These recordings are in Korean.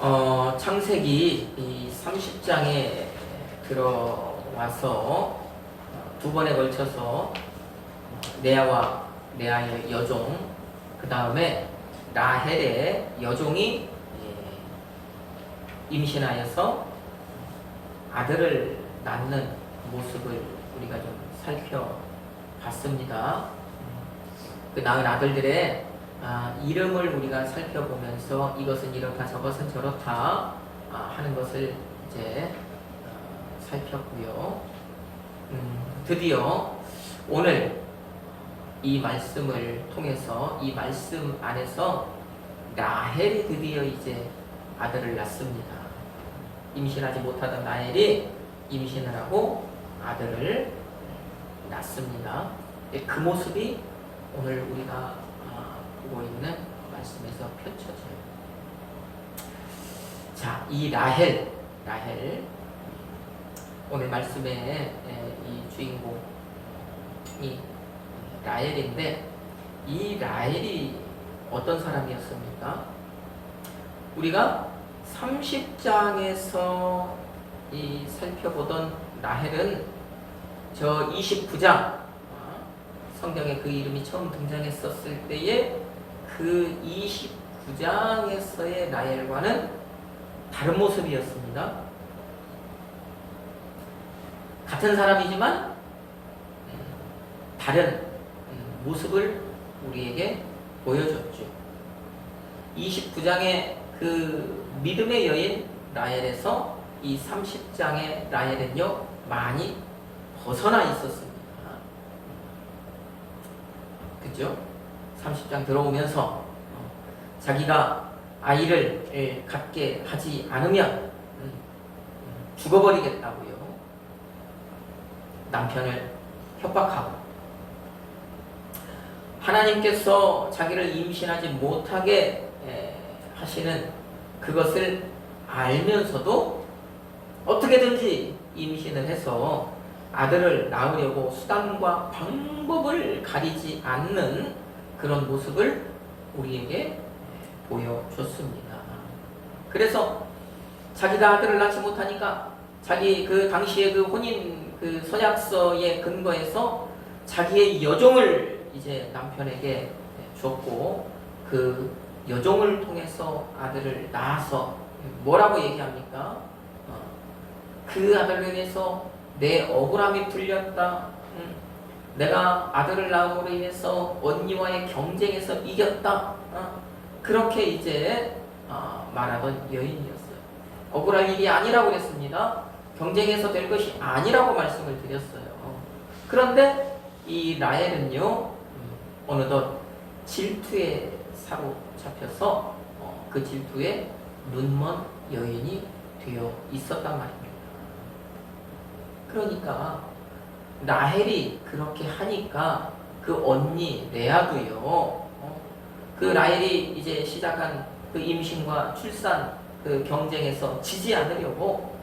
창세기 이 30장에 들어와서 두 번에 걸쳐서 레아와 레아의 여종, 그 다음에 라헬의 여종이 임신하여서 아들을 낳는 모습을 우리가 좀 살펴봤습니다. 그 낳은 아들들의 이름을 우리가 살펴보면서 이것은 이렇다 저것은 저렇다 하는 것을 이제 살폈고요. 드디어 오늘 이 말씀을 통해서 이 말씀 안에서 라헬이 드디어 이제 아들을 낳습니다. 임신하지 못하던 라헬이 임신을 하고 아들을 낳습니다. 그 모습이 오늘 우리가 보고 있는 말씀에서 펼쳐져요. 자, 이 라헬 오늘 말씀의 이 주인공이 라헬인데, 이 라헬이 어떤 사람이었습니까? 우리가 30장에서 이 살펴보던 라헬은 저 29장 성경에 그 이름이 처음 등장했었을 때에 그 29장에서의 라헬과는 다른 모습이었습니다. 같은 사람이지만 다른 모습을 우리에게 보여줬죠. 29장의 그 믿음의 여인 라헬에서 이 30장의 라헬은요 많이 벗어나 있었습니다. 그죠? 30장 들어오면서 자기가 아이를 갖게 하지 않으면 죽어버리겠다고요. 남편을 협박하고, 하나님께서 자기를 임신하지 못하게 하시는 그것을 알면서도 어떻게든지 임신을 해서 아들을 낳으려고 수단과 방법을 가리지 않는 그런 모습을 우리에게 보여줬습니다. 그래서 자기가 아들을 낳지 못하니까 자기 그 당시에 그 혼인 그 서약서에 근거해서 자기의 여종을 이제 남편에게 줬고, 그 여종을 통해서 아들을 낳아서 뭐라고 얘기합니까? 그 아들에 대해서 내 억울함이 풀렸다. 내가 아들을 낳음으로 인해서 언니와의 경쟁에서 이겼다. 그렇게 이제 말하던 여인이었어요. 억울할 일이 아니라고 그랬습니다. 경쟁에서 될 것이 아니라고 말씀을 드렸어요. 그런데 이 라헬은요 어느덧 질투에 사로잡혀서 그 질투에 눈먼 여인이 되어 있었단 말입니다. 그러니까 라헬이 그렇게 하니까 그 언니 레아도요, 그 라헬이 이제 시작한 그 임신과 출산 그 경쟁에서 지지 않으려고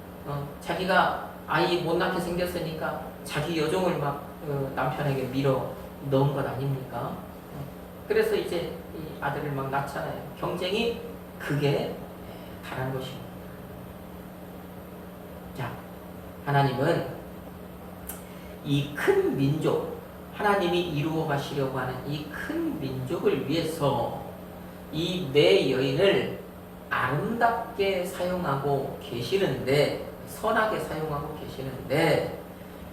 자기가 아이 못 낳게 생겼으니까 자기 여종을 막 남편에게 밀어 넣은 것 아닙니까? 그래서 이제 이 아들을 막 낳잖아요. 경쟁이 극에 달한 것입니다. 자, 하나님은 이 큰 민족, 하나님이 이루어 가시려고 하는 이 큰 민족을 위해서 이 내 여인을 아름답게 사용하고 계시는데, 선하게 사용하고 계시는데,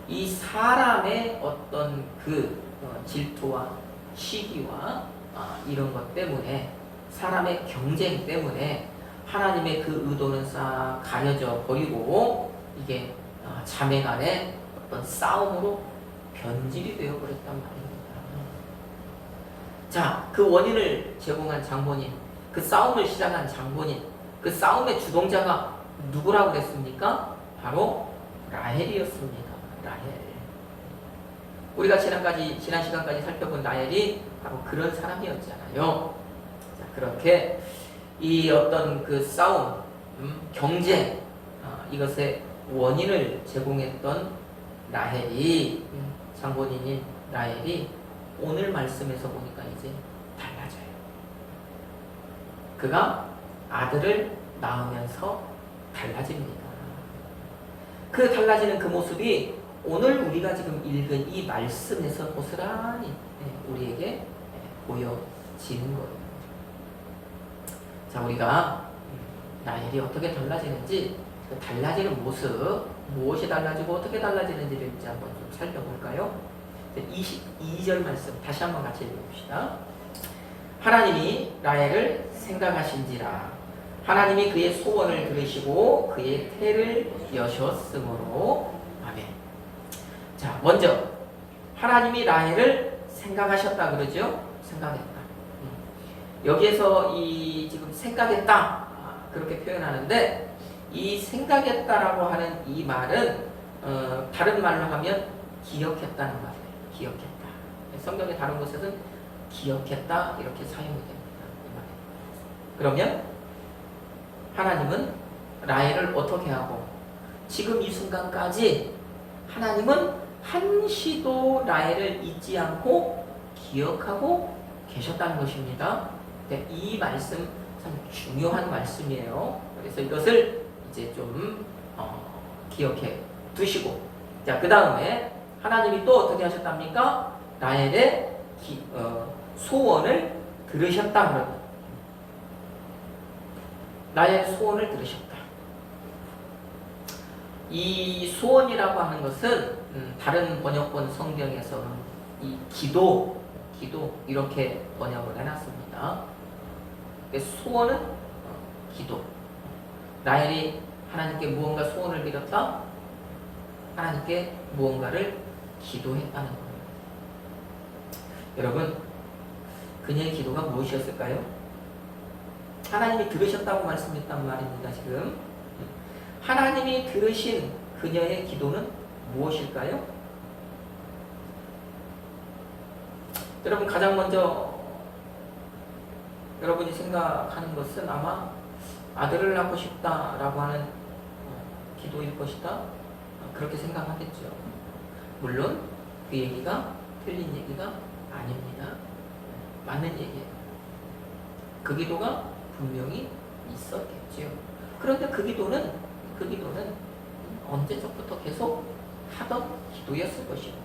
이 사람의 어떤 그 질투와 시기와 이런 것 때문에, 사람의 경쟁 때문에 하나님의 그 의도는 싹 가려져 버리고 이게 자매 간의 어떤 싸움으로 변질이 되어버렸단 말입니다. 자, 그 원인을 제공한 장본인, 그 싸움을 시작한 장본인, 그 싸움의 주동자가 누구라고 그랬습니까? 바로 라헬이었습니다. 라헬. 우리가 지난 시간까지 살펴본 라헬이 바로 그런 사람이었잖아요. 자, 그렇게 이 어떤 그 싸움, 경쟁, 이것의 원인을 제공했던 라헬이, 장본인인 라헬이 오늘 말씀에서 보니까 이제 달라져요. 그가 아들을 낳으면서 달라집니다. 그 달라지는 그 모습이 오늘 우리가 지금 읽은 이 말씀에서 고스란히 우리에게 보여지는 거예요. 자, 우리가 라헬이 어떻게 달라지는지, 그 달라지는 모습, 무엇이 달라지고 어떻게 달라지는지를 이제 한번 좀 살펴볼까요? 22절 말씀 다시 한번 같이 읽어봅시다. 하나님이 라헬을 생각하신지라 하나님이 그의 소원을 들으시고 그의 태를 여셨으므로. 아멘. 자, 먼저 하나님이 라헬을 생각하셨다 그러죠? 생각했다. 여기에서 이 지금 생각했다 그렇게 표현하는데, 이 생각했다라고 하는 이 말은 다른 말로 하면 기억했다는 말이에요. 기억했다. 성경의 다른 곳에서는 기억했다 이렇게 사용이 됩니다. 이 말이에요. 그러면 하나님은 라헬을 어떻게 하고 지금 이 순간까지 하나님은 한시도 라헬을 잊지 않고 기억하고 계셨다는 것입니다. 이 말씀 참 중요한 말씀이에요. 그래서 이것을 이제 좀 기억해 두시고, 자, 그 다음에 하나님이 또 어떻게 하셨답니까? 라헬의 소원을 들으셨다 그러면, 라헬의 소원을 들으셨다. 이 소원이라고 하는 것은 다른 번역본 성경에서는 이 기도 이렇게 번역을 해놨습니다. 소원은 기도. 라헬이 하나님께 무언가 소원을 빌었다. 하나님께 무언가를 기도했다는 거예요. 여러분, 그녀의 기도가 무엇이었을까요? 하나님이 들으셨다고 말씀했단 말입니다. 지금 하나님이 들으신 그녀의 기도는 무엇일까요? 여러분, 가장 먼저 여러분이 생각하는 것은 아마 아들을 낳고 싶다라고 하는 기도일 것이다, 그렇게 생각하겠죠. 물론 그 얘기가 틀린 얘기가 아닙니다. 맞는 얘기예요. 그 기도가 분명히 있었겠죠. 그런데 그 기도는 언제적부터 계속 하던 기도였을 것입니다.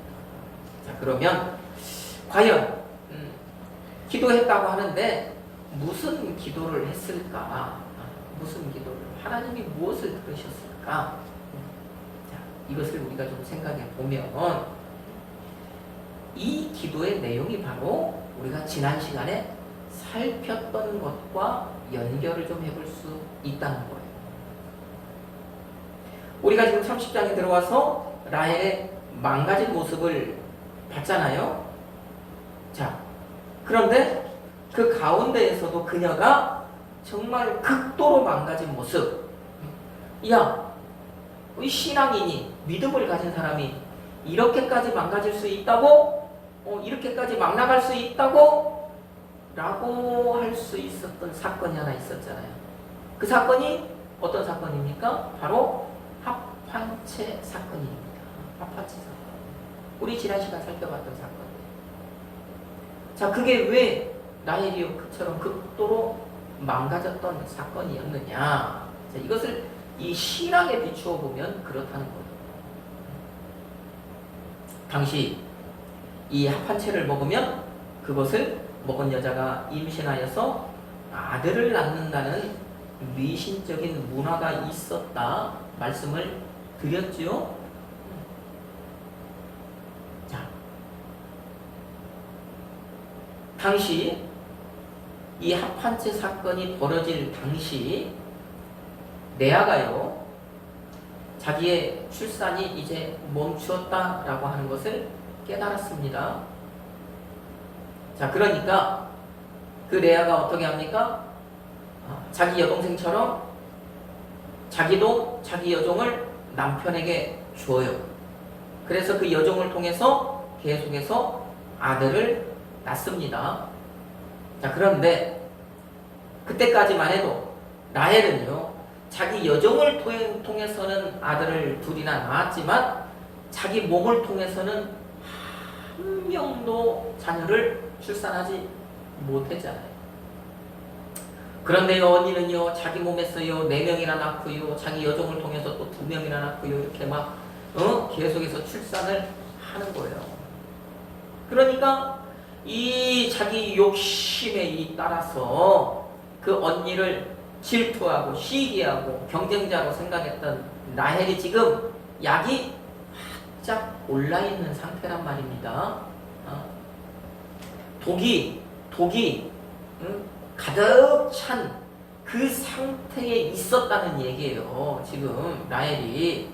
자, 그러면 과연 기도했다고 하는데 무슨 기도를 했을까? 무슨 기도를, 하나님이 무엇을 들으셨을까? 자, 이것을 우리가 좀 생각해 보면 이 기도의 내용이 바로 우리가 지난 시간에 살폈던 것과 연결을 좀 해볼 수 있다는 거예요. 우리가 지금 30장에 들어와서 라헬의 망가진 모습을 봤잖아요. 자, 그런데 그 가운데에서도 그녀가 정말 극도로 망가진 모습. 야, 이 신앙인이, 믿음을 가진 사람이 이렇게까지 망가질 수 있다고? 이렇게까지 막 나갈 수 있다고? 라고 할 수 있었던 사건이 하나 있었잖아요. 그 사건이 어떤 사건입니까? 바로 합환체 사건입니다. 합환체 사건. 우리 지난 시간 살펴봤던 사건. 자, 그게 왜 라헬이 그처럼 극도로 망가졌던 사건이었느냐? 자, 이것을 이 신앙에 비추어 보면 그렇다는 거예요. 당시 이 합환체를 먹으면 그것을 먹은 여자가 임신하여서 아들을 낳는다는 미신적인 문화가 있었다 말씀을 드렸죠. 자, 당시 이 합환체 사건이 벌어질 당시 레아가요, 자기의 출산이 이제 멈추었다라고 하는 것을 깨달았습니다. 자, 그러니까 그 레아가 어떻게 합니까? 자기 여동생처럼 자기도 자기 여종을 남편에게 줘요. 그래서 그 여종을 통해서 계속해서 아들을 낳습니다. 자, 그런데 그때까지만 해도 라헬은요, 자기 여종을 통해서는 아들을 둘이나 낳았지만 자기 몸을 통해서는 한 명도 자녀를 출산하지 못했잖아요. 그런데요, 언니는요, 자기 몸에서요, 4명이나 낳고요, 자기 여종을 통해서 또 2명이나 낳고요, 이렇게 막, 계속해서 출산을 하는 거예요. 그러니까, 이 자기 욕심에 따라서 그 언니를 질투하고 시기하고 경쟁자로 생각했던 라헬이 지금 약이 바짝 올라있는 상태란 말입니다. 독이 가득 찬 그 상태에 있었다는 얘기예요. 지금 라헬이.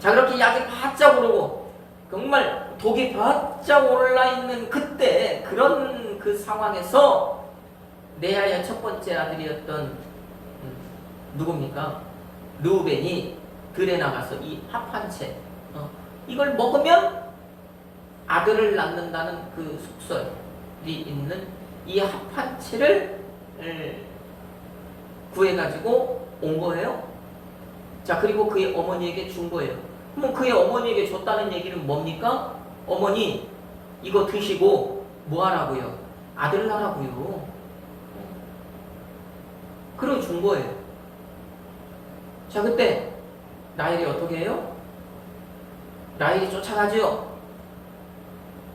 자, 그렇게 약이 바짝 오르고 정말 독이 바짝 올라있는 그때, 그런 그 상황에서 레아의 첫 번째 아들이었던 누굽니까? 르우벤이 들에 나가서 이 합한 채 이걸 먹으면 아들을 낳는다는 그 속설이 있는 이 합한 채를 구해가지고 온 거예요. 자, 그리고 그의 어머니에게 준 거예요. 그럼 그의 어머니에게 줬다는 얘기는 뭡니까? 어머니, 이거 드시고 뭐 하라고요? 아들 낳으라고요. 그러고 준 거예요. 자, 그때 라헬이 어떻게 해요? 라헬이 쫓아가죠.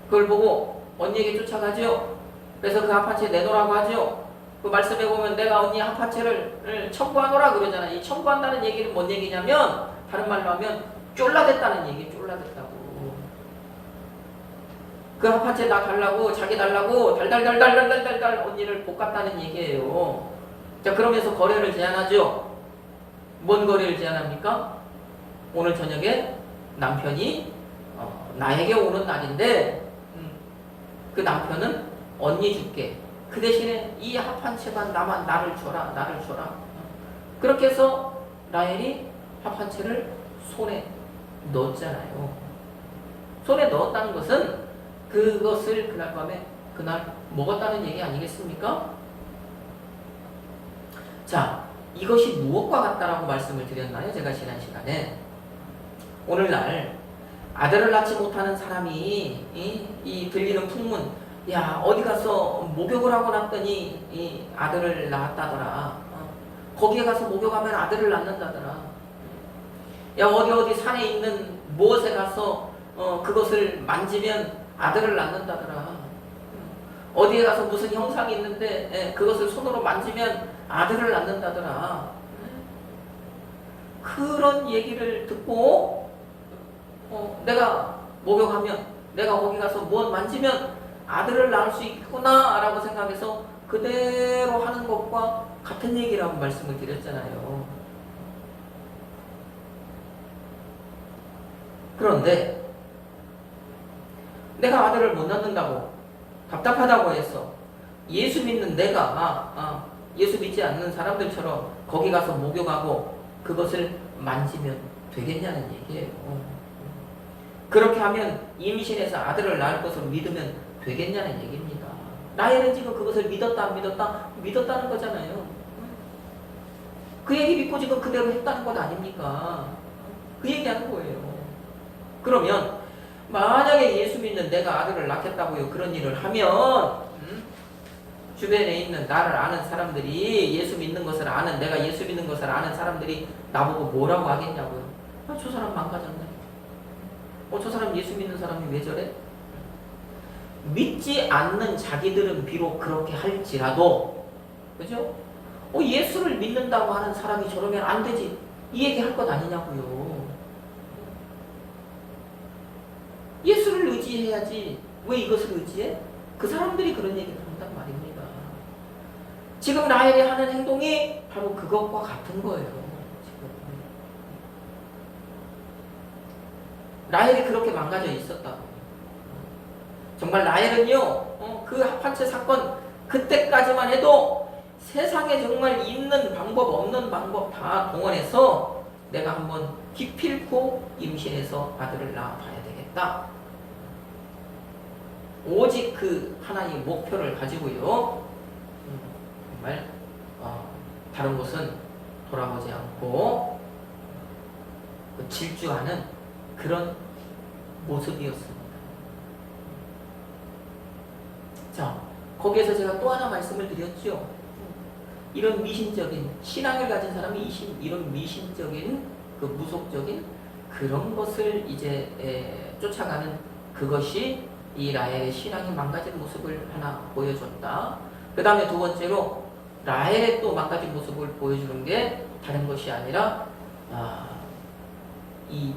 그걸 보고 언니에게 쫓아가죠. 그래서 그 합한채 내놓으라고 하죠. 그 말씀에 보면 내가 언니 합한채를 청구하노라 그러잖아요. 이 청구한다는 얘기는 뭔 얘기냐면, 다른 말로 하면 쫄라댔다는 얘기. 쫄라댔다고. 그 합한채 나 달라고, 자기 달라고 달달달달달달달 언니를 볶았다는 얘기예요. 자, 그러면서 거래를 제안하죠. 뭔 거래를 제안합니까? 오늘 저녁에 남편이 나에게 오는 날인데 그 남편은 언니 줄게. 그 대신에 이 합한 채만 나를 줘라. 그렇게 해서 라헬이 합한 채를 손에 넣었잖아요. 손에 넣었다는 것은 그것을 그날 밤에 그날 먹었다는 얘기 아니겠습니까? 자, 이것이 무엇과 같다라고 말씀을 드렸나요? 제가 지난 시간에. 오늘날 아들을 낳지 못하는 사람이 이 들리는 풍문, 야, 어디 가서 목욕을 하고 났더니 이 아들을 낳았다더라. 거기에 가서 목욕하면 아들을 낳는다더라. 야, 어디 산에 있는 무엇에 가서 그것을 만지면 아들을 낳는다더라. 어디에 가서 무슨 형상이 있는데 그것을 손으로 만지면 아들을 낳는다더라. 그런 얘기를 듣고 내가 목욕하면, 내가 거기 가서 무엇 만지면 아들을 낳을 수 있구나 라고 생각해서 그대로 하는 것과 같은 얘기라고 말씀을 드렸잖아요. 그런데 내가 아들을 못 낳는다고, 답답하다고 해서 예수 믿는 내가 예수 믿지 않는 사람들처럼 거기 가서 목욕하고 그것을 만지면 되겠냐는 얘기예요. 그렇게 하면 임신해서 아들을 낳을 것으로 믿으면 되겠냐는 얘기입니다. 라헬은 지금 그것을 믿었다 안 믿었다? 믿었다는 거잖아요. 그 얘기 믿고 지금 그대로 했다는 것 아닙니까? 그 얘기하는 거예요. 그러면 만약에 예수 믿는 내가 아들을 낳겠다고요, 그런 일을 하면 주변에 있는 나를 아는 사람들이, 예수 믿는 것을 아는, 내가 예수 믿는 것을 아는 사람들이 나보고 뭐라고 하겠냐고요. 저 사람 망가졌네. 저 사람 예수 믿는 사람이 왜 저래? 믿지 않는 자기들은 비록 그렇게 할지라도, 그죠? 예수를 믿는다고 하는 사람이 저러면 안 되지, 이 얘기 할 것 아니냐고요. 예수를 의지해야지 왜 이것을 의지해? 그 사람들이 그런 얘기를 한단 말입니다. 지금 라헬이 하는 행동이 바로 그것과 같은 거예요. 지금. 라헬이 그렇게 망가져 있었다고. 정말 라헬은요, 그 합한채 사건 그때까지만 해도 세상에 정말 있는 방법 없는 방법 다 동원해서 내가 한번 기필코 임신해서 아들을 낳아봐야 되겠다. 오직 그 하나의 목표를 가지고요, 정말 다른 곳은 돌아보지 않고 질주하는 그런 모습이었습니다. 자, 거기에서 제가 또 하나 말씀을 드렸죠. 이런 미신적인 신앙을 가진 사람이 이런 미신적인 그 무속적인 그런 것을 이제 쫓아가는 그것이 이 라헬의 신앙이 망가진 모습을 하나 보여줬다. 그 다음에 두 번째로 라헬의 또 망가진 모습을 보여주는 게 다른 것이 아니라 이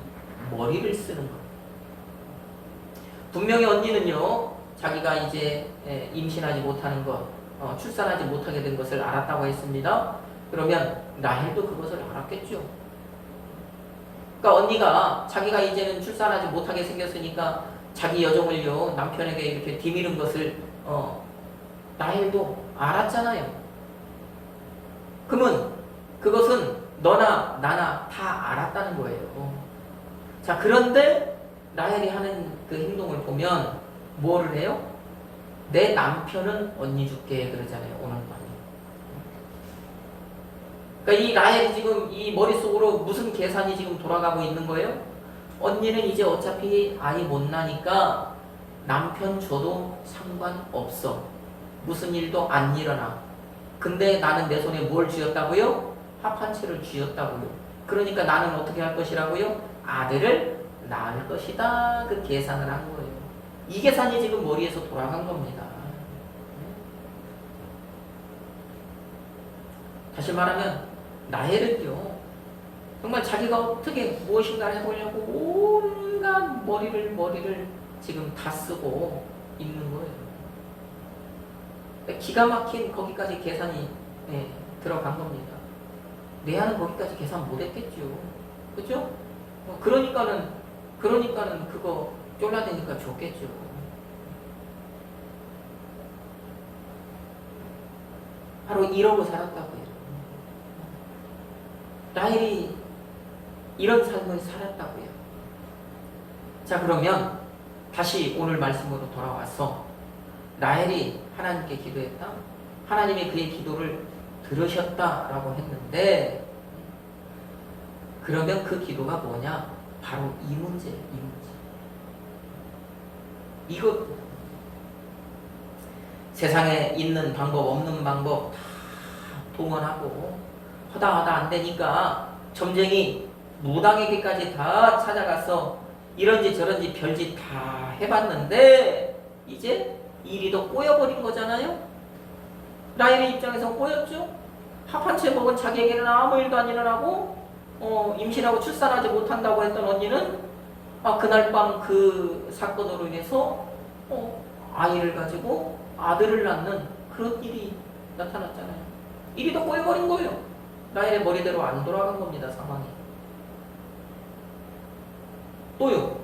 머리를 쓰는 것. 분명히 언니는요, 자기가 이제 임신하지 못하는 것, 출산하지 못하게 된 것을 알았다고 했습니다. 그러면 라헬도 그것을 알았겠죠. 그러니까 언니가 자기가 이제는 출산하지 못하게 생겼으니까 자기 여정을요 남편에게 이렇게 디미는 것을 라헬도 알았잖아요. 그러면 그것은 너나 나나 다 알았다는 거예요. 자, 그런데 라헬이 하는 그 행동을 보면 뭐를 해요? 내 남편은 언니 줄게 그러잖아요. 오늘 밤에. 그러니까 이 라헬이 지금 이 머릿속으로 무슨 계산이 지금 돌아가고 있는 거예요? 언니는 이제 어차피 아이 못 나니까 남편 줘도 상관없어. 무슨 일도 안 일어나. 근데 나는 내 손에 뭘 쥐었다고요? 합 한 채를 쥐었다고요. 그러니까 나는 어떻게 할 것이라고요? 아들을 낳을 것이다. 그 계산을 한 거예요. 이 계산이 지금 머리에서 돌아간 겁니다. 다시 말하면 라헬은요 정말 자기가 어떻게 무엇인가를 해보려고 온갖 머리를 지금 다 쓰고 있는 거예요. 기가 막힌 거기까지 계산이 들어간 겁니다. 레아는 거기까지 계산 못했겠죠. 그죠? 그러니까는 그거 쫄라대니까 좋겠죠. 바로 이러고 살았다고요. 라헬이 이런 삶을 살았다고요. 자, 그러면 다시 오늘 말씀으로 돌아와서 라헬이 하나님께 기도했다. 하나님이 그의 기도를 들으셨다라고 했는데 그러면 그 기도가 뭐냐? 바로 이 문제. 이것 세상에 있는 방법 없는 방법 다 동원하고 하다 안 되니까 점쟁이 무당에게까지 다 찾아가서 이런지 저런지 별짓 다 해봤는데 이제 일이 더 꼬여버린 거잖아요. 라헬의 입장에서 꼬였죠. 합 한 채 먹은 자기에게는 아무 일도 안 일어나고 임신하고 출산하지 못한다고 했던 언니는 그날 밤 그 사건으로 인해서 아이를 가지고 아들을 낳는 그런 일이 나타났잖아요. 일이 더 꼬여버린 거예요. 라헬의 머리대로 안 돌아간 겁니다. 상황이. 또요.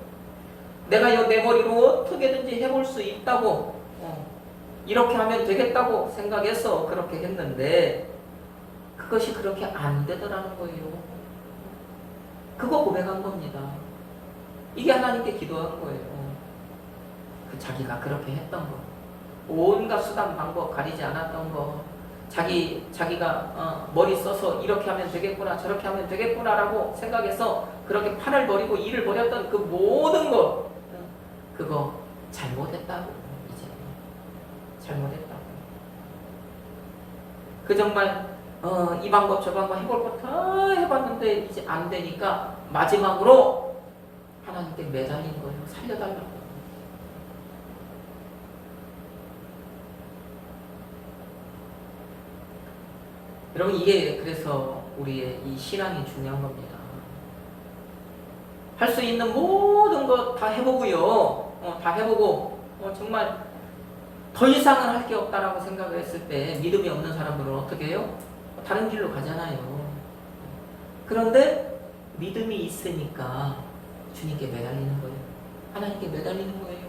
내가 내 머리로 어떻게든지 해볼 수 있다고 이렇게 하면 되겠다고 생각해서 그렇게 했는데 그것이 그렇게 안 되더라는 거예요. 그거 고백한 겁니다. 이게 하나님께 기도한 거예요. 그 자기가 그렇게 했던 거. 온갖 수단 방법 가리지 않았던 거. 자기가 머리 써서 이렇게 하면 되겠구나 저렇게 하면 되겠구나라고 생각해서 그렇게 판을 벌이고 일을 벌였던 그 모든 것 그거 잘못했다고. 이제 잘못했다고. 그 정말 이 방법 저 방법 해볼 거 다 해봤는데 이제 안 되니까 마지막으로 하나님께 매달린 거예요. 살려달라고. 여러분 이게 그래서 우리의 이 신앙이 중요한 겁니다. 할 수 있는 모든 것 다 해보고요. 다 해보고 정말 더 이상은 할 게 없다라고 생각을 했을 때 믿음이 없는 사람들은 어떻게 해요? 다른 길로 가잖아요. 그런데 믿음이 있으니까 주님께 매달리는 거예요. 하나님께 매달리는 거예요.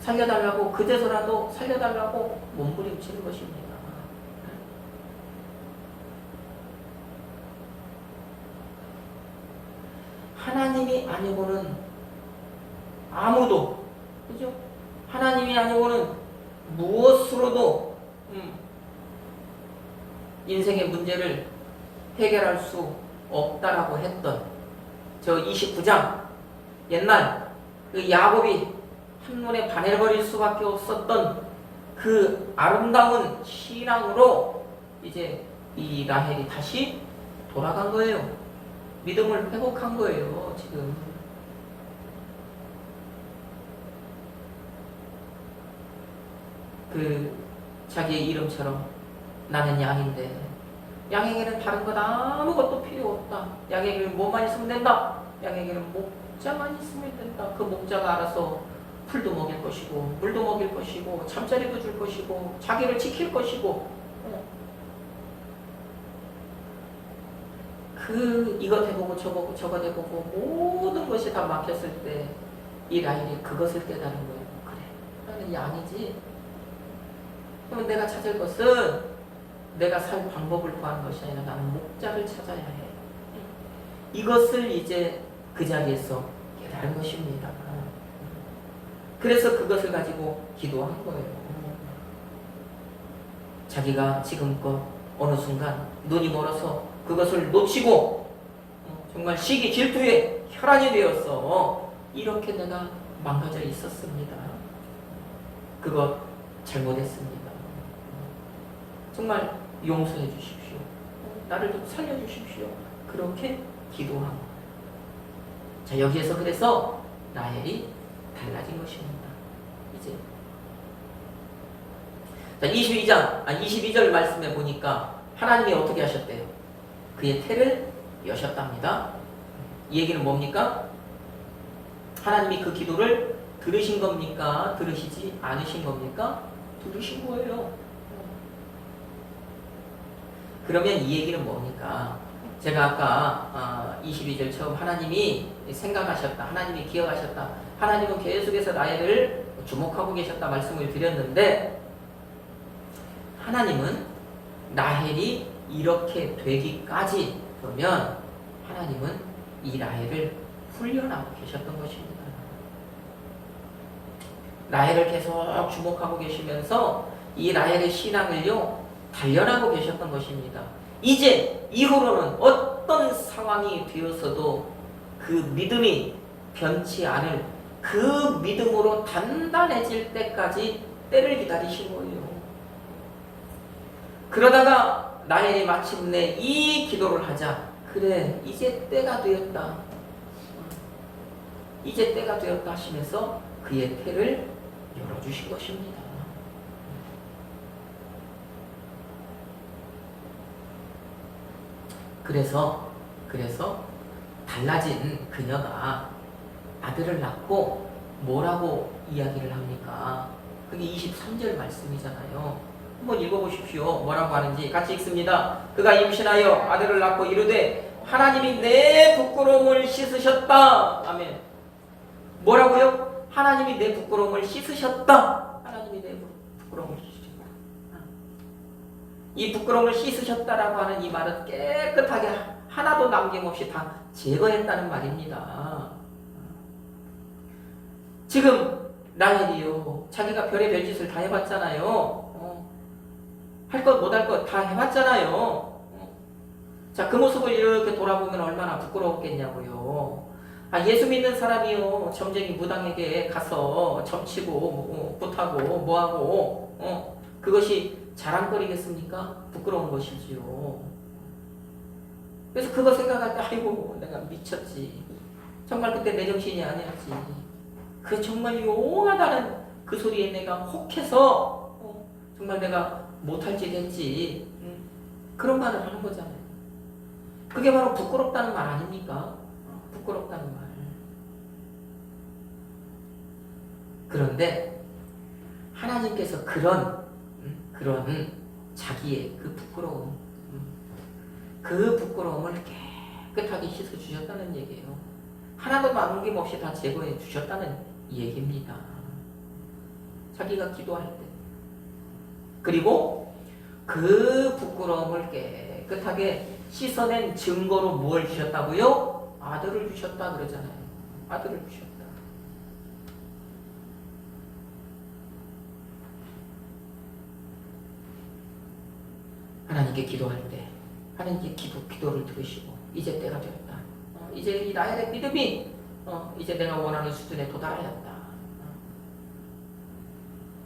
살려달라고 그제서라도 살려달라고 몸부림치는 것입니다. 하나님이 아니고는 아무도, 그죠? 하나님이 아니고는 무엇으로도 인생의 문제를 해결할 수 없다라고 했던 저 29장 옛날 그 야곱이 한눈에 반해버릴 수밖에 없었던 그 아름다운 신앙으로 이제 이 라헬이 다시 돌아간 거예요. 믿음을 회복한 거예요, 지금. 그 자기의 이름처럼 나는 양인데 양에게는 다른 것 아무것도 필요 없다. 양에게는 뭐만 있으면 된다. 양에게는 목자만 있으면 된다. 그 목자가 알아서 풀도 먹일 것이고 물도 먹일 것이고 잠자리도 줄 것이고 자기를 지킬 것이고 그 이것 해보고 저것 해보고 모든 것이 다 막혔을 때 이 라헬이 그것을 깨달은 거예요. 그래, 나는 양이지. 그러면 내가 찾을 것은 내가 살 방법을 구하는 것이 아니라 나는 목자를 찾아야 해. 이것을 이제 그 자리에서 깨달은 것입니다. 그래서 그것을 가지고 기도한 거예요. 자기가 지금껏 어느 순간 눈이 멀어서 그것을 놓치고 정말 시기 질투에 혈안이 되었어. 이렇게 내가 망가져 있었습니다. 그것 잘못했습니다. 정말 용서해 주십시오. 나를 좀 살려주십시오. 그렇게 기도하고. 자, 여기에서 그래서 라헬이 달라진 것입니다. 이제. 자, 22절 말씀에 보니까 하나님이 어떻게 하셨대요? 그의 태를 여셨답니다. 이 얘기는 뭡니까? 하나님이 그 기도를 들으신 겁니까? 들으시지 않으신 겁니까? 들으신 거예요. 그러면 이 얘기는 뭡니까? 제가 아까 22절 처음 하나님이 생각하셨다. 하나님이 기억하셨다. 하나님은 계속해서 라헬을 주목하고 계셨다 말씀을 드렸는데 하나님은 라헬이 이렇게 되기까지 그러면 하나님은 이 라헬을 훈련하고 계셨던 것입니다. 라헬을 계속 주목하고 계시면서 이 라헬의 신앙을요 단련하고 계셨던 것입니다. 이제 이후로는 어떤 상황이 되었어도 그 믿음이 변치 않을 그 믿음으로 단단해질 때까지 때를 기다리신 거예요. 그러다가 라헬이 마침내 이 기도를 하자. 그래, 이제 때가 되었다. 이제 때가 되었다 하시면서 그의 태를 열어주신 것입니다. 그래서 달라진 그녀가 아들을 낳고 뭐라고 이야기를 합니까? 그게 23절 말씀이잖아요. 한번 읽어보십시오. 뭐라고 하는지 같이 읽습니다. 그가 임신하여 아들을 낳고 이르되 하나님이 내 부끄러움을 씻으셨다. 아멘. 뭐라고요? 하나님이 내 부끄러움을 씻으셨다. 하나님이 내 부끄러움을 씻으셨다. 이 부끄러움을 씻으셨다라고 하는 이 말은 깨끗하게 하나도 남김없이 다 제거했다는 말입니다. 지금 라헬이요, 자기가 별의 별짓을 다 해봤잖아요. 할 것 못할 것 다 해봤잖아요. 자, 그 모습을 이렇게 돌아보면 얼마나 부끄러웠겠냐고요. 예수 믿는 사람이요, 점쟁이 무당에게 가서 점치고 굿하고 뭐하고 그것이 자랑거리겠습니까? 부끄러운 것이지요. 그래서 그거 생각할 때 아이고 내가 미쳤지. 정말 그때 내 정신이 아니었지. 그 정말 용하다는 그 소리에 내가 혹해서 정말 내가 못할 짓 했지. 그런 말을 하는 거잖아요. 그게 바로 부끄럽다는 말 아닙니까? 부끄럽다는 말. 그런데 하나님께서 그런 자기의 그 부끄러움, 그 부끄러움을 깨끗하게 씻어 주셨다는 얘기예요. 하나도 남김없이 다 제거해 주셨다는 얘기입니다. 자기가 기도할 때. 그리고 그 부끄러움을 깨끗하게 씻어낸 증거로 뭘 주셨다고요? 아들을 주셨다 그러잖아요. 아들을 주셨다. 하나님께 기도할 때 하나님께 기도를 들으시고 이제 때가 되었다. 이제 이 나의 믿음이 이제 내가 원하는 수준에 도달하였다.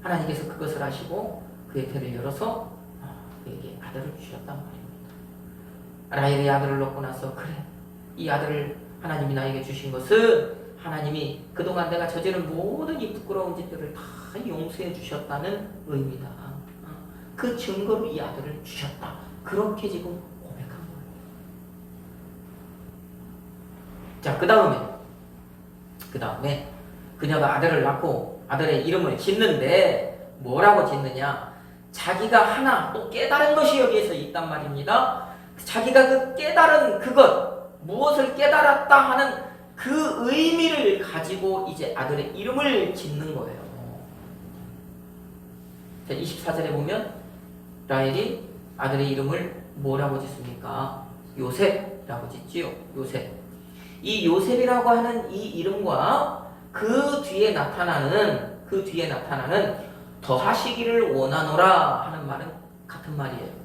하나님께서 그것을 아시고 그의 태를 열어서 그에게 아들을 주셨단 말입니다. 라헬이 아들을 낳고 나서 그래, 이 아들을 하나님이 나에게 주신 것은 하나님이 그동안 내가 저지른 모든 이 부끄러운 짓들을 다 용서해 주셨다는 의미다. 그 증거로 이 아들을 주셨다. 그렇게 지금 고백한 거예요. 자, 그 다음에 그녀가 아들을 낳고 아들의 이름을 짓는데 뭐라고 짓느냐? 자기가 하나 또 깨달은 것이 여기에서 있단 말입니다. 자기가 그 깨달은 그것, 무엇을 깨달았다 하는 그 의미를 가지고 이제 아들의 이름을 짓는 거예요. 자, 24절에 보면 라헬이 아들의 이름을 뭐라고 짓습니까? 요셉이라고 짓지요. 요셉. 이 요셉이라고 하는 이 이름과 그 뒤에 나타나는 더하시기를 원하노라 하는 말은 같은 말이에요.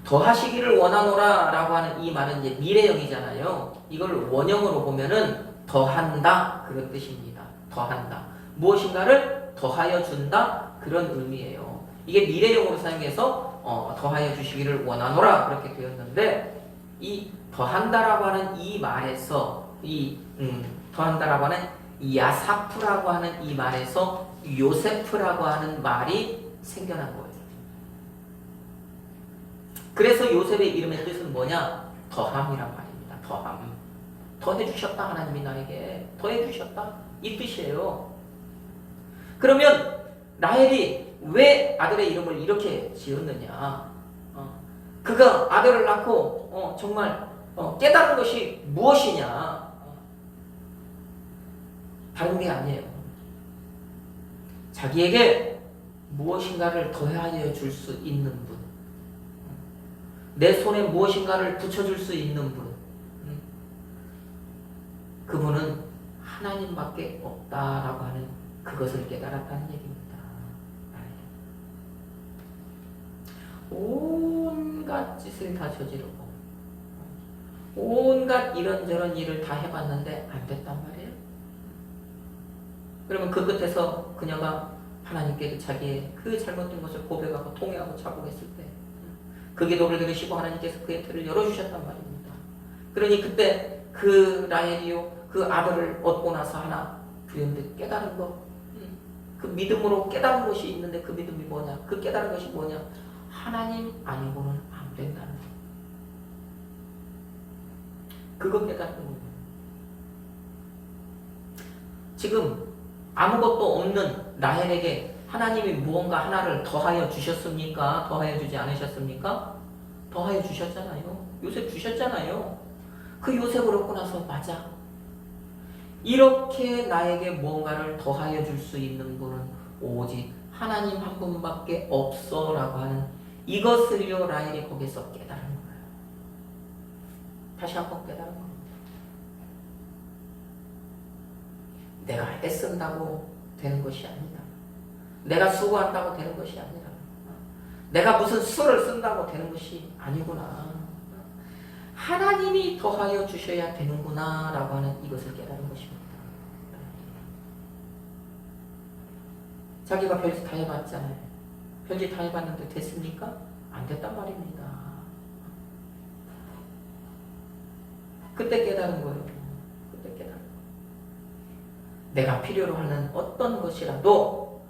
더하시기를 원하노라 라고 하는 이 말은 이제 미래형이잖아요. 이걸 원형으로 보면은 더한다 그런 뜻입니다. 더한다. 무엇인가를 더하여 준다 그런 의미예요. 이게 미래형으로 사용해서 더하여 주시기를 원하노라 그렇게 되었는데, 이 더한다라고 하는 이 말에서 더한다라고 하는 야사프라고 하는 이 말에서 요세프라고 하는 말이 생겨난 거예요. 그래서 요셉의 이름의 뜻은 뭐냐? 더함이란 말입니다. 더함. 더해주셨다. 하나님이 나에게 더해주셨다. 이 뜻이에요. 그러면 라헬이 왜 아들의 이름을 이렇게 지었느냐? 그가 아들을 낳고 정말 깨달은 것이 무엇이냐? 다른 게 아니에요. 자기에게 무엇인가를 더하여 줄 수 있는 분, 내 손에 무엇인가를 붙여줄 수 있는 분, 그분은 하나님밖에 없다라고 하는 그것을 깨달았다는 얘기입니다. 온갖 짓을 다 저지르고 온갖 이런저런 일을 다 해봤는데 안 됐단 말이에요. 그러면 그 끝에서 그녀가 하나님께 자기의 그 잘못된 것을 고백하고 통회하고 자복했을 때 그 기도를 들으시고 하나님께서 그의 태를 열어주셨단 말입니다. 그러니 그때 그 라헬이요, 그 아들을 얻고 나서 하나 두려운데 깨달은 것, 그 믿음으로 깨달은 것이 있는데 그 믿음이 뭐냐? 그 깨달은 것이 뭐냐? 하나님 아니고는 안 된다는 것. 그거 깨달은 거예요. 지금 아무것도 없는 라헬에게 하나님이 무언가 하나를 더하여 주셨습니까? 더하여 주지 않으셨습니까? 더하여 주셨잖아요. 요셉 주셨잖아요. 그 요셉을 얻고 나서 맞아. 이렇게 나에게 무언가를 더하여 줄 수 있는 분은 오직 하나님 한 분밖에 없어 라고 하는 이것을요 라헬이 거기서 깨달은 거예요. 다시 한번 깨달은 겁니다. 내가 애쓴다고 되는 것이 아니다. 내가 수고한다고 되는 것이 아니라, 내가 무슨 수를 쓴다고 되는 것이 아니구나. 하나님이 더하여 주셔야 되는구나 라고 하는 이것을 깨달은 것입니다. 자기가 별짓 다 해봤잖아요. 별짓 다 해봤는데 됐습니까? 안 됐단 말입니다. 그때 깨달은 거예요. 그때 깨달은 거예요. 내가 필요로 하는 어떤 것이라도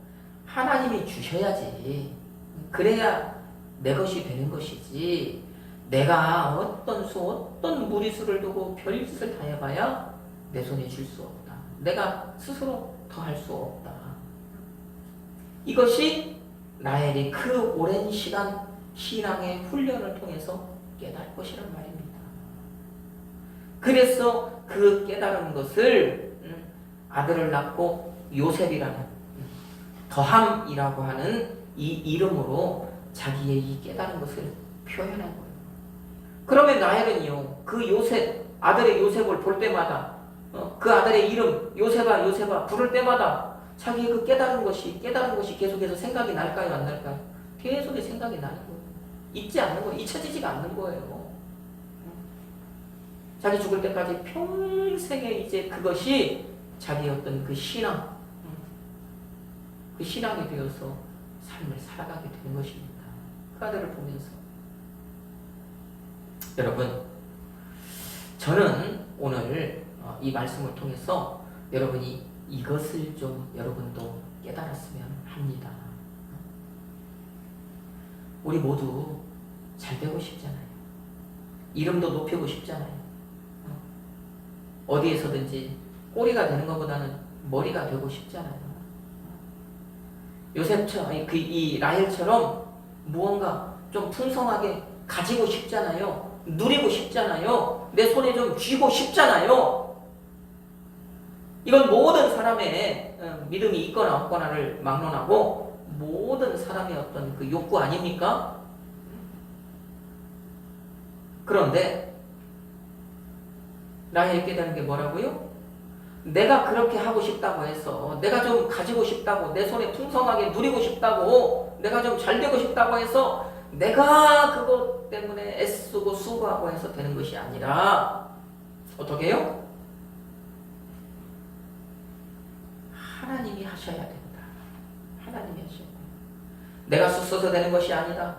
하나님이 주셔야지. 그래야 내 것이 되는 것이지. 내가 어떤 무리수를 두고 별짓을 다 해봐야 내 손에 줄 수 없다. 내가 스스로 더 할 수 없다. 이것이 라헬이 그 오랜 시간 신앙의 훈련을 통해서 깨달을 것이란 말입니다. 그래서 그 깨달은 것을 아들을 낳고 요셉이라는 더함이라고 하는 이 이름으로 자기의 이 깨달은 것을 표현한 거예요. 그러면 라헬은요, 그 요셉, 아들의 요셉을 볼 때마다, 그 아들의 이름, 요셉아, 요셉아, 부를 때마다 자기의 그 깨달은 것이 계속해서 생각이 날까요, 안 날까요? 계속 생각이 나는 거예요. 잊지 않는 거예요. 잊혀지지가 않는 거예요. 자기 죽을 때까지 평생에 이제 그것이 자기의 어떤 그 신앙, 그 신앙이 되어서 삶을 살아가게 되는 것입니다. 그 아들을 보면서. 여러분, 저는 오늘 이 말씀을 통해서 여러분이 이것을 좀 여러분도 깨달았으면 합니다. 우리 모두 잘 되고 싶잖아요. 이름도 높이고 싶잖아요. 어디에서든지 꼬리가 되는 것보다는 머리가 되고 싶잖아요. 요셉처럼, 이 라헬처럼 무언가 좀 풍성하게 가지고 싶잖아요. 누리고 싶잖아요. 내 손에 좀 쥐고 싶잖아요. 이건 모든 사람의 믿음이 있거나 없거나를 막론하고 모든 사람의 어떤 그 욕구 아닙니까? 그런데 라헬이 깨달은 게 뭐라고요? 내가 그렇게 하고 싶다고 해서, 내가 좀 가지고 싶다고, 내 손에 풍성하게 누리고 싶다고, 내가 좀 잘 되고 싶다고 해서 내가 그것 때문에 애쓰고 수고하고 해서 되는 것이 아니라 어떻게 해요? 하나님이 하셔야 된다. 하나님이 하셔야 된다. 내가 수써서 되는 것이 아니다.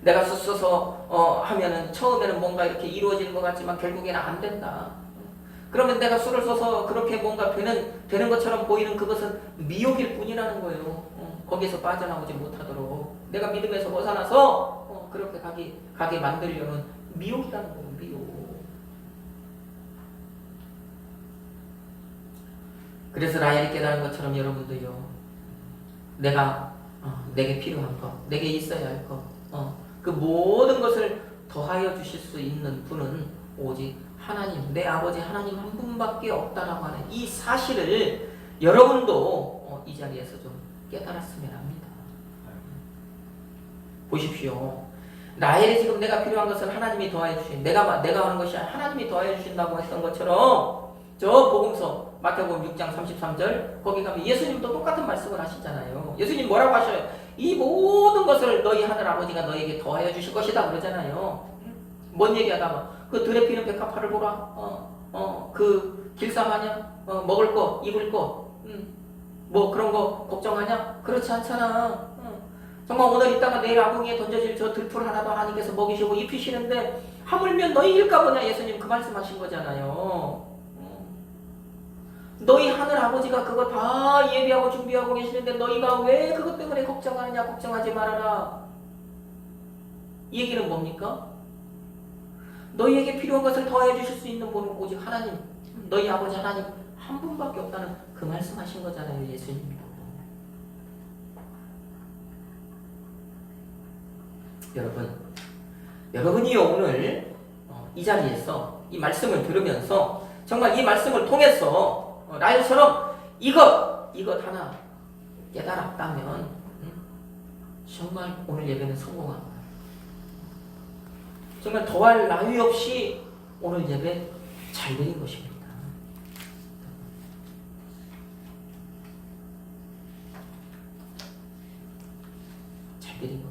내가 수써서 하면은 처음에는 뭔가 이렇게 이루어지는 것 같지만 결국에는 안 된다. 그러면 내가 수를 써서 그렇게 뭔가 되는 것처럼 보이는 그것은 미혹일 뿐이라는 거예요. 거기에서 빠져나오지 못하도록 내가 믿음에서 벗어나서 그렇게 가게 만들려는 미혹이라는 거예요. 미혹. 그래서 라헬이 깨달은 것처럼 여러분도요. 내게 필요한 것, 내게 있어야 할 것, 그 모든 것을 더하여 주실 수 있는 분은 오직 하나님, 내 아버지 하나님 한 분밖에 없다라고 하는 이 사실을 여러분도 이 자리에서 좀 깨달았으면 합니다. 보십시오. 라헬이 지금 내가 필요한 것을 하나님이 더하여 주신, 내가 하는 것이 하나님이 더하여 주신다고 했던 것처럼 저 복음서 마태복음 6장 33절 거기 가면 예수님도 똑같은 말씀을 하시잖아요. 예수님 뭐라고 하셔요? 이 모든 것을 너희 하늘 아버지가 너에게 더하여 주실 것이다 그러잖아요. 뭔 얘기하다가 그 들에 피는 백합화를 보라. 그 길쌈하냐? 먹을 거, 입을 거, 뭐 그런 거 걱정하냐? 그렇지 않잖아. 정말 오늘 있다가 내일 아궁이에 던져질 저 들풀 하나도 하나님께서 먹이시고 입히시는데 하물며 너희일까 보냐? 예수님 그 말씀하신 거잖아요. 너희 하늘 아버지가 그거 다 예비하고 준비하고 계시는데 너희가 왜 그것 때문에 걱정하느냐? 걱정하지 말아라. 이 얘기는 뭡니까? 너희에게 필요한 것을 더해 주실 수 있는 분은 오직 하나님, 너희 아버지 하나님 한 분밖에 없다는 그 말씀하신 거잖아요. 예수님도. 여러분이 오늘 이 자리에서 이 말씀을 들으면서 정말 이 말씀을 통해서 라헬처럼 이것 하나 깨달았다면 정말 오늘 예배는 성공한 거예요. 정말 더할 나위 없이 오늘 예배 잘 드린 것입니다. 잘 드린 겁니다.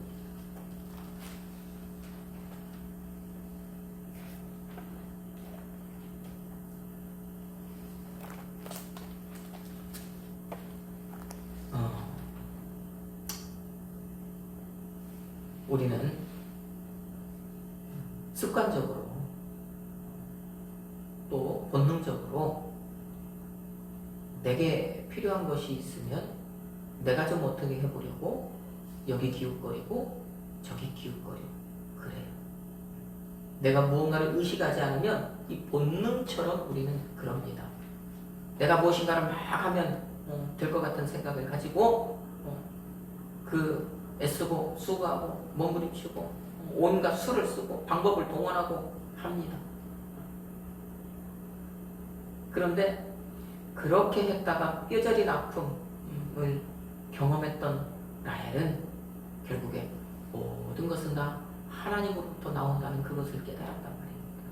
우리는 습관적으로 또 본능적으로 내게 필요한 것이 있으면 내가 좀 어떻게 해보려고 여기 기웃거리고 저기 기웃거리고 그래요. 내가 무언가를 의식하지 않으면 이 본능처럼 우리는 그럽니다. 내가 무엇인가를 막 하면 될 것 같은 생각을 가지고 애쓰고 수고하고 몸부림치고 온갖 수를 쓰고 방법을 동원하고 합니다. 그런데 그렇게 했다가 뼈저린 아픔을 경험했던 라헬은 결국에 모든 것은 다 하나님으로부터 나온다는 그것을 깨달았단 말입니다.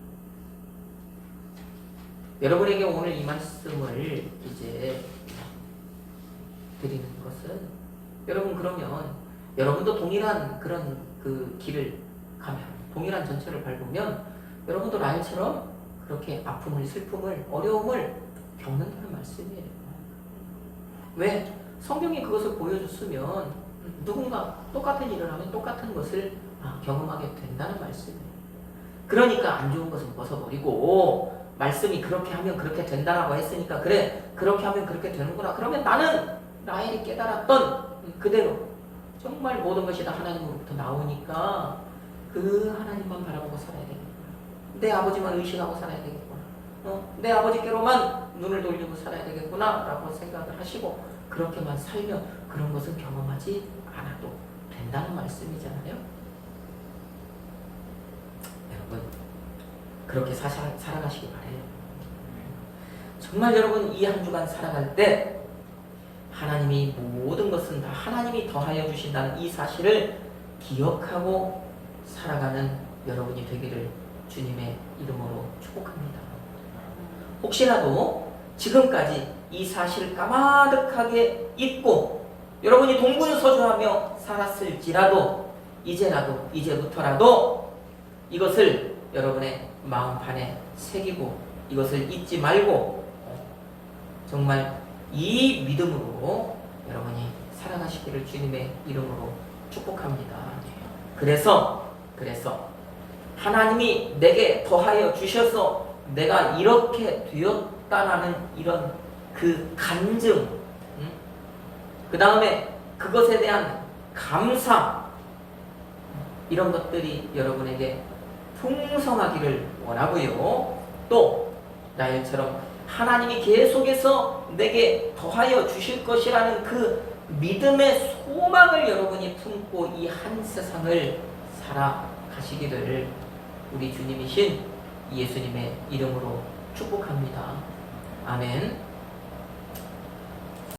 여러분에게 오늘 이 말씀을 이제 드리는 것은 여러분 그러면 여러분도 동일한 그런 그 길을 가면 동일한 전철을 밟으면 여러분도 라헬처럼 그렇게 아픔을 슬픔을 어려움을 겪는다는 말씀이에요. 왜? 성경이 그것을 보여줬으면 누군가 똑같은 일을 하면 똑같은 것을 경험하게 된다는 말씀이에요. 그러니까 안 좋은 것은 벗어버리고 말씀이 그렇게 하면 그렇게 된다라고 했으니까 그래 그렇게 하면 그렇게 되는구나. 그러면 나는 라헬이 깨달았던 그대로 정말 모든 것이 다 하나님으로부터 나오니까 그 하나님만 바라보고 살아야 되겠구나. 내 아버지만 의식하고 살아야 되겠구나. 내 아버지께로만 눈을 돌리고 살아야 되겠구나 라고 생각을 하시고 그렇게만 살면 그런 것은 경험하지 않아도 된다는 말씀이잖아요. 여러분 그렇게 살아가시기 바래요. 정말 여러분 이 한 주간 살아갈 때 하나님이 모든 것은 다 하나님이 더하여 주신다는 이 사실을 기억하고 살아가는 여러분이 되기를 주님의 이름으로 축복합니다. 혹시라도 지금까지 이 사실을 까마득하게 잊고 여러분이 동분서주하며 살았을지라도 이제부터라도 이것을 여러분의 마음판에 새기고 이것을 잊지 말고 정말 이 믿음으로 여러분이 살아가시기를 주님의 이름으로 축복합니다. 그래서 하나님이 내게 더하여 주셔서 내가 이렇게 되었다라는 이런 그 간증, 그 다음에 그것에 대한 감사, 이런 것들이 여러분에게 풍성하기를 원하고요. 또 라헬처럼 하나님이 계속해서 내게 더하여 주실 것이라는 그 믿음의 소망을 여러분이 품고 이 한 세상을 살아가시기를 우리 주님이신 예수님의 이름으로 축복합니다. 아멘.